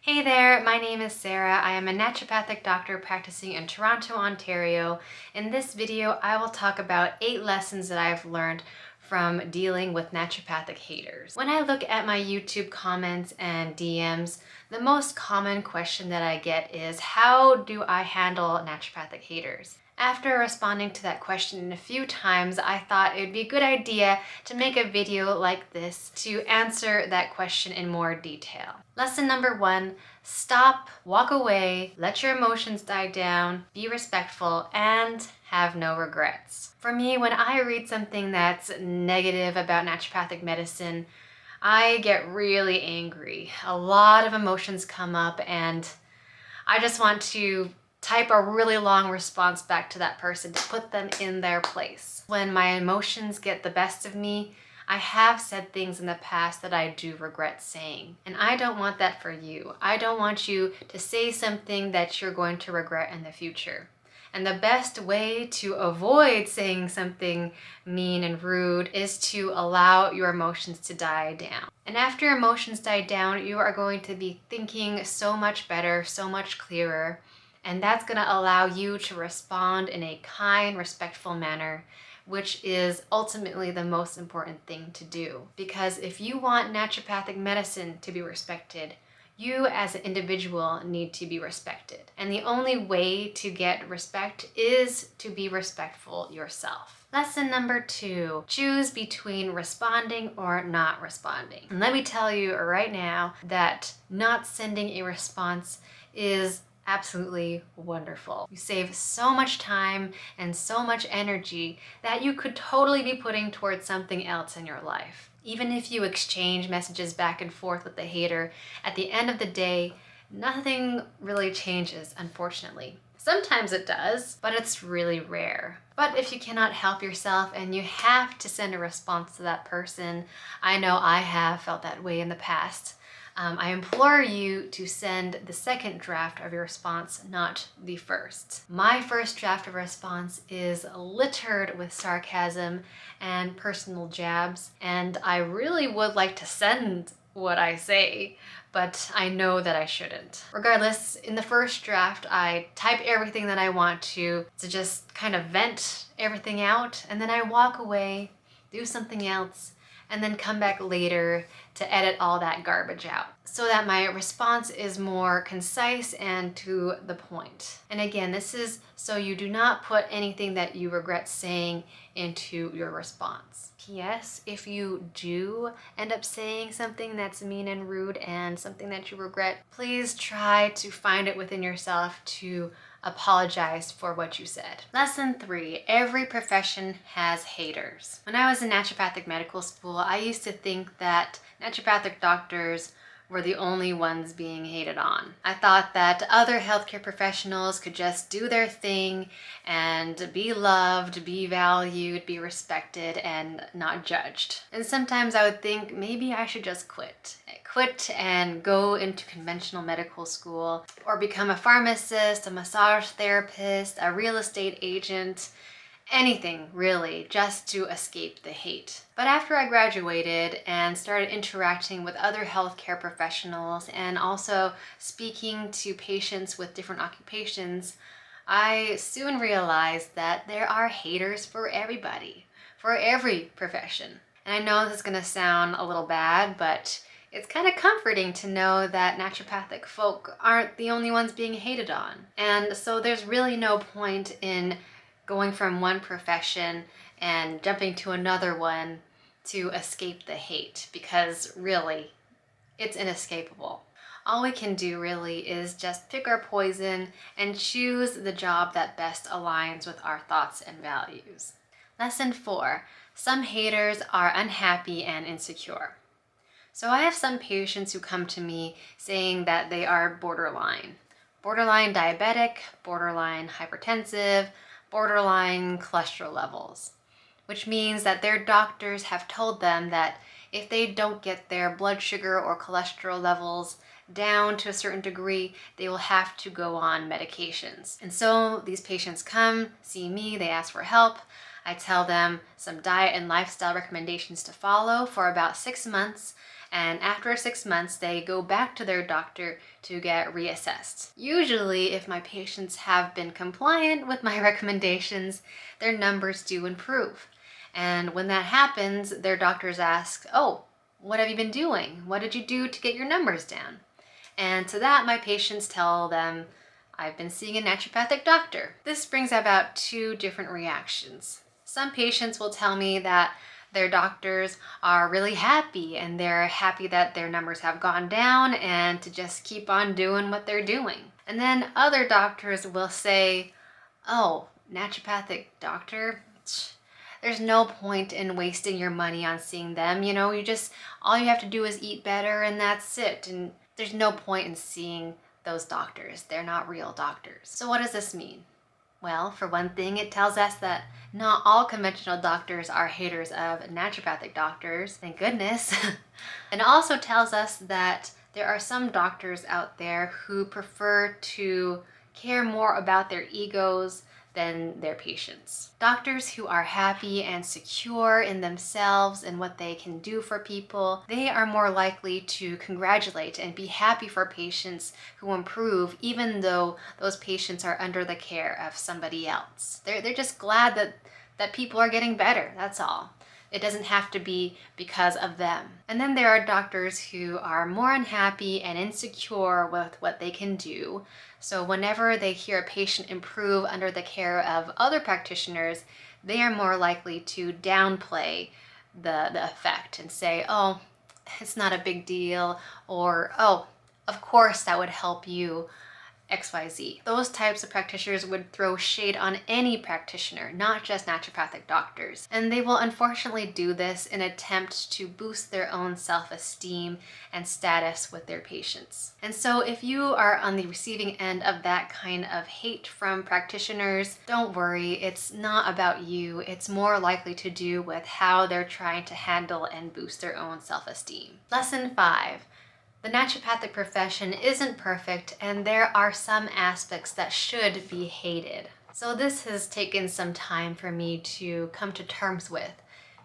Hey there, my name is Sarah. I am a naturopathic doctor practicing in Toronto, Ontario. In this video, I will talk about 8 lessons that I've learned from dealing with naturopathic haters. When I look at my YouTube comments and DMs, the most common question that I get is, how do I handle naturopathic haters? After responding to that question a few times, I thought it would be a good idea to make a video like this to answer that question in more detail. Lesson number 1, stop, walk away, let your emotions die down, be respectful, and have no regrets. For me, when I read something that's negative about naturopathic medicine, I get really angry. A lot of emotions come up and I just want to type a really long response back to that person to put them in their place. When my emotions get the best of me, I have said things in the past that I do regret saying. And I don't want that for you. I don't want you to say something that you're going to regret in the future. And the best way to avoid saying something mean and rude is to allow your emotions to die down. And after your emotions die down, you are going to be thinking so much better, so much clearer. And that's going to allow you to respond in a kind, respectful manner, which is ultimately the most important thing to do. Because if you want naturopathic medicine to be respected, you as an individual need to be respected. And the only way to get respect is to be respectful yourself. Lesson number 2, choose between responding or not responding. And let me tell you right now that not sending a response is absolutely wonderful. You save so much time and so much energy that you could totally be putting towards something else in your life. Even if you exchange messages back and forth with the hater, at the end of the day, nothing really changes, unfortunately. Sometimes it does, but it's really rare. But if you cannot help yourself and you have to send a response to that person, I know I have felt that way in the past, I implore you to send the second draft of your response, not the first. My first draft of response is littered with sarcasm and personal jabs, and I really would like to send what I say, but I know that I shouldn't. Regardless, in the first draft, I type everything that I want to just kind of vent everything out, and then I walk away, do something else, and then come back later to edit all that garbage out so that my response is more concise and to the point. And again, this is so you do not put anything that you regret saying into your response. P.S. If you do end up saying something that's mean and rude and something that you regret, please try to find it within yourself to apologize for what you said. Lesson 3, every profession has haters. When I was in naturopathic medical school, I used to think that naturopathic doctors were the only ones being hated on. I thought that other healthcare professionals could just do their thing and be loved, be valued, be respected, and not judged. And sometimes I would think maybe I should just quit and go into conventional medical school or become a pharmacist, a massage therapist, a real estate agent, anything really, just to escape the hate. But after I graduated and started interacting with other healthcare professionals and also speaking to patients with different occupations, I soon realized that there are haters for everybody, for every profession. And I know this is gonna sound a little bad, but it's kind of comforting to know that naturopathic folk aren't the only ones being hated on. And so there's really no point in going from one profession and jumping to another one to escape the hate, because really, it's inescapable. All we can do really is just pick our poison and choose the job that best aligns with our thoughts and values. Lesson 4, some haters are unhappy and insecure. So I have some patients who come to me saying that they are borderline diabetic, borderline hypertensive, borderline cholesterol levels, which means that their doctors have told them that if they don't get their blood sugar or cholesterol levels down to a certain degree, they will have to go on medications. And so these patients come, see me, they ask for help. I tell them some diet and lifestyle recommendations to follow for about 6 months, and after 6 months, they go back to their doctor to get reassessed. Usually, if my patients have been compliant with my recommendations, their numbers do improve. And when that happens, their doctors ask, "Oh, what have you been doing? What did you do to get your numbers down?" And to that, my patients tell them, "I've been seeing a naturopathic doctor." This brings about two different reactions. Some patients will tell me that their doctors are really happy and they're happy that their numbers have gone down and to just keep on doing what they're doing. And then other doctors will say, "Oh, naturopathic doctor? There's no point in wasting your money on seeing them. All you have to do is eat better and that's it. And there's no point in seeing those doctors. They're not real doctors." So what does this mean? Well, for one thing, it tells us that not all conventional doctors are haters of naturopathic doctors, thank goodness. It also tells us that there are some doctors out there who prefer to care more about their egos than their patients. Doctors who are happy and secure in themselves and what they can do for people, they are more likely to congratulate and be happy for patients who improve, even though those patients are under the care of somebody else. They're just glad that people are getting better, that's all. It doesn't have to be because of them. And then there are doctors who are more unhappy and insecure with what they can do. So whenever they hear a patient improve under the care of other practitioners, they are more likely to downplay the effect and say, "Oh, it's not a big deal," or, "Oh, of course that would help you XYZ. Those types of practitioners would throw shade on any practitioner, not just naturopathic doctors. And they will unfortunately do this in an attempt to boost their own self-esteem and status with their patients. And so if you are on the receiving end of that kind of hate from practitioners, don't worry, it's not about you. It's more likely to do with how they're trying to handle and boost their own self-esteem. Lesson 5. The naturopathic profession isn't perfect, and there are some aspects that should be hated. So this has taken some time for me to come to terms with.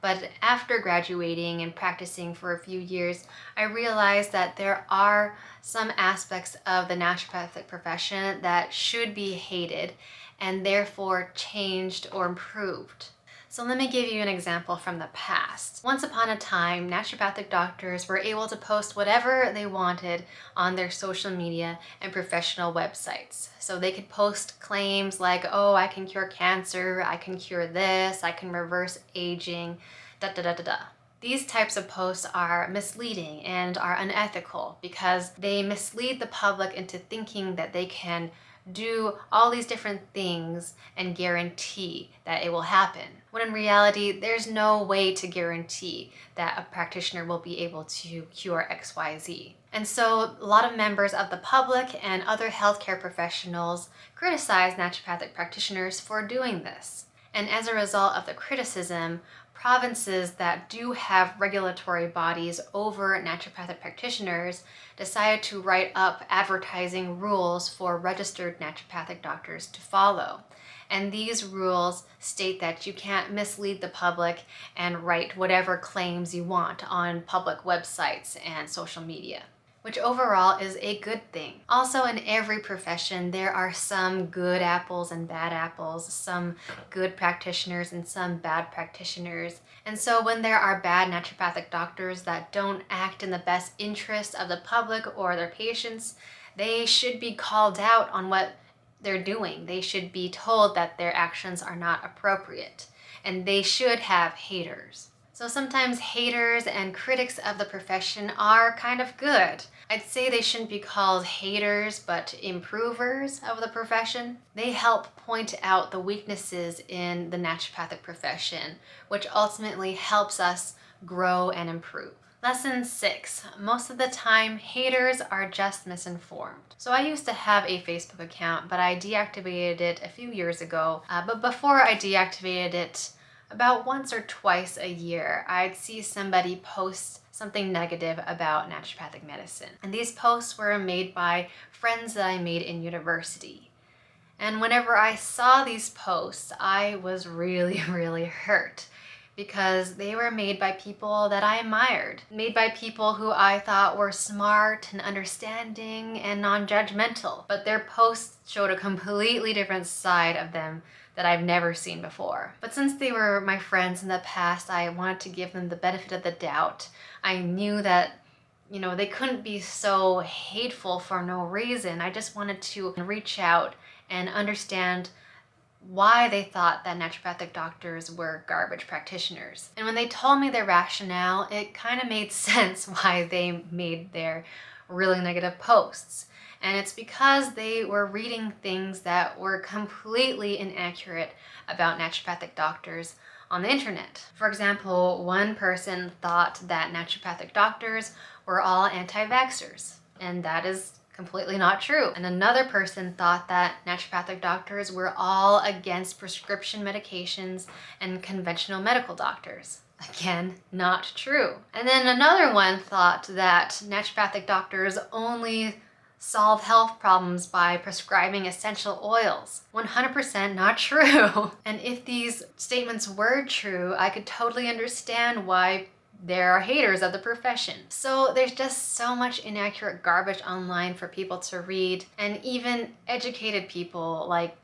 But after graduating and practicing for a few years, I realized that there are some aspects of the naturopathic profession that should be hated and therefore changed or improved. So let me give you an example from the past. Once upon a time, naturopathic doctors were able to post whatever they wanted on their social media and professional websites. So they could post claims like, "Oh, I can cure cancer, I can cure this, I can reverse aging, da da da da da." These types of posts are misleading and are unethical because they mislead the public into thinking that they can do all these different things and guarantee that it will happen. When in reality, there's no way to guarantee that a practitioner will be able to cure XYZ. And so a lot of members of the public and other healthcare professionals criticize naturopathic practitioners for doing this. And as a result of the criticism, provinces that do have regulatory bodies over naturopathic practitioners decided to write up advertising rules for registered naturopathic doctors to follow. And these rules state that you can't mislead the public and write whatever claims you want on public websites and social media, which overall is a good thing. Also, in every profession, there are some good apples and bad apples, some good practitioners and some bad practitioners. And so when there are bad naturopathic doctors that don't act in the best interest of the public or their patients, they should be called out on what they're doing. They should be told that their actions are not appropriate, and they should have haters. So sometimes haters and critics of the profession are kind of good. I'd say they shouldn't be called haters, but improvers of the profession. They help point out the weaknesses in the naturopathic profession, which ultimately helps us grow and improve. Lesson 6. Most of the time, haters are just misinformed. So I used to have a Facebook account, but I deactivated it a few years ago. But before I deactivated it, about once or twice a year, I'd see somebody post something negative about naturopathic medicine. And these posts were made by friends that I made in university. And whenever I saw these posts, I was really, really hurt because they were made by people that I admired, made by people who I thought were smart and understanding and non-judgmental. But their posts showed a completely different side of them that I've never seen before. But since they were my friends in the past, I wanted to give them the benefit of the doubt. I knew that they couldn't be so hateful for no reason. I just wanted to reach out and understand why they thought that naturopathic doctors were garbage practitioners. And when they told me their rationale, it kind of made sense why they made their really negative posts. And it's because they were reading things that were completely inaccurate about naturopathic doctors on the internet. For example, one person thought that naturopathic doctors were all anti-vaxxers, and that is completely not true. And another person thought that naturopathic doctors were all against prescription medications and conventional medical doctors. Again, not true. And then another one thought that naturopathic doctors only solve health problems by prescribing essential oils. 100% not true. And if these statements were true, I could totally understand why there are haters of the profession. So there's just so much inaccurate garbage online for people to read, and even educated people like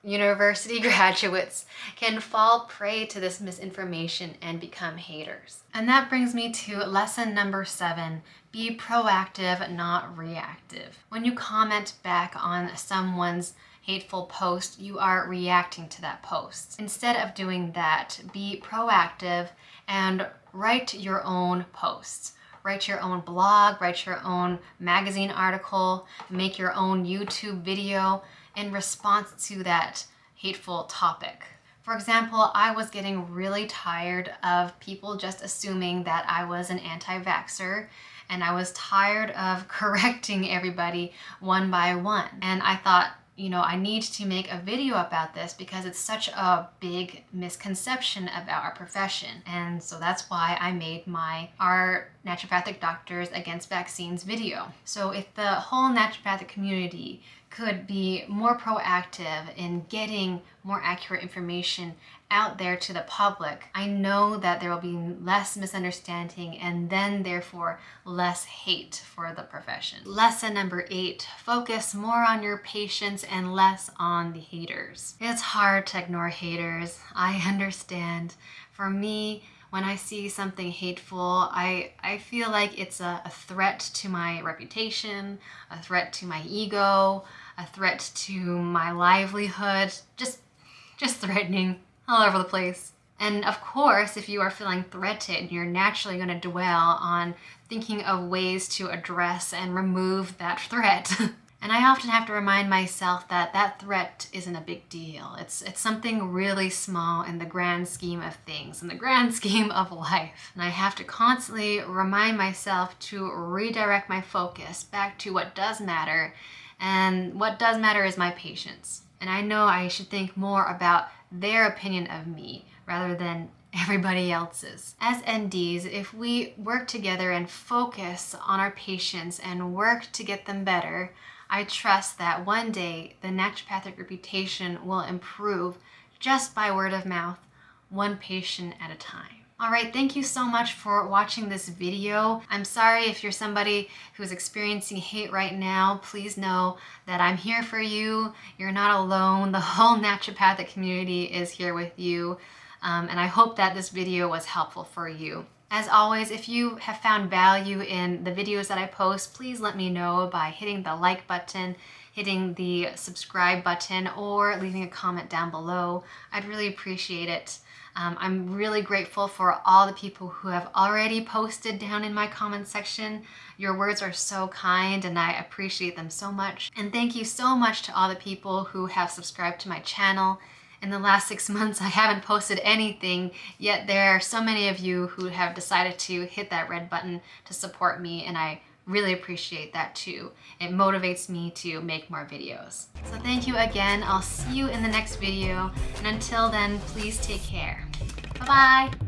university graduates can fall prey to this misinformation and become haters. And that brings me to lesson number 7. Be proactive, not reactive. When you comment back on someone's hateful post, you are reacting to that post. Instead of doing that, be proactive and write your own posts. Write your own blog, write your own magazine article, make your own YouTube video in response to that hateful topic. For example, I was getting really tired of people just assuming that I was an anti-vaxxer, and I was tired of correcting everybody one by one. And I thought, I need to make a video about this because it's such a big misconception about our profession. And so that's why I made our Naturopathic Doctors Against Vaccines video. So if the whole naturopathic community could be more proactive in getting more accurate information out there to the public, I know that there will be less misunderstanding and then therefore less hate for the profession. Lesson number 8, focus more on your patients and less on the haters. It's hard to ignore haters. I understand. For me, when I see something hateful, I feel like it's a threat to my reputation, a threat to my ego, a threat to my livelihood, just threatening all over the place. And of course, if you are feeling threatened, you're naturally going to dwell on thinking of ways to address and remove that threat. And I often have to remind myself that that threat isn't a big deal. It's something really small in the grand scheme of things, in the grand scheme of life. And I have to constantly remind myself to redirect my focus back to what does matter. And what does matter is my patients. And I know I should think more about their opinion of me rather than everybody else's. As NDs, if we work together and focus on our patients and work to get them better, I trust that one day the naturopathic reputation will improve just by word of mouth, one patient at a time. All right, thank you so much for watching this video. I'm sorry if you're somebody who's experiencing hate right now. Please know that I'm here for you. You're not alone. The whole naturopathic community is here with you. And I hope that this video was helpful for you. As always, if you have found value in the videos that I post, please let me know by hitting the like button, hitting the subscribe button, or leaving a comment down below. I'd really appreciate it. I'm really grateful for all the people who have already posted down in my comment section. Your words are so kind and I appreciate them so much. And thank you so much to all the people who have subscribed to my channel. In the last 6 months, I haven't posted anything, yet there are so many of you who have decided to hit that red button to support me, and I really appreciate that too. It motivates me to make more videos. So thank you again. I'll see you in the next video, and until then, please take care. Bye-bye.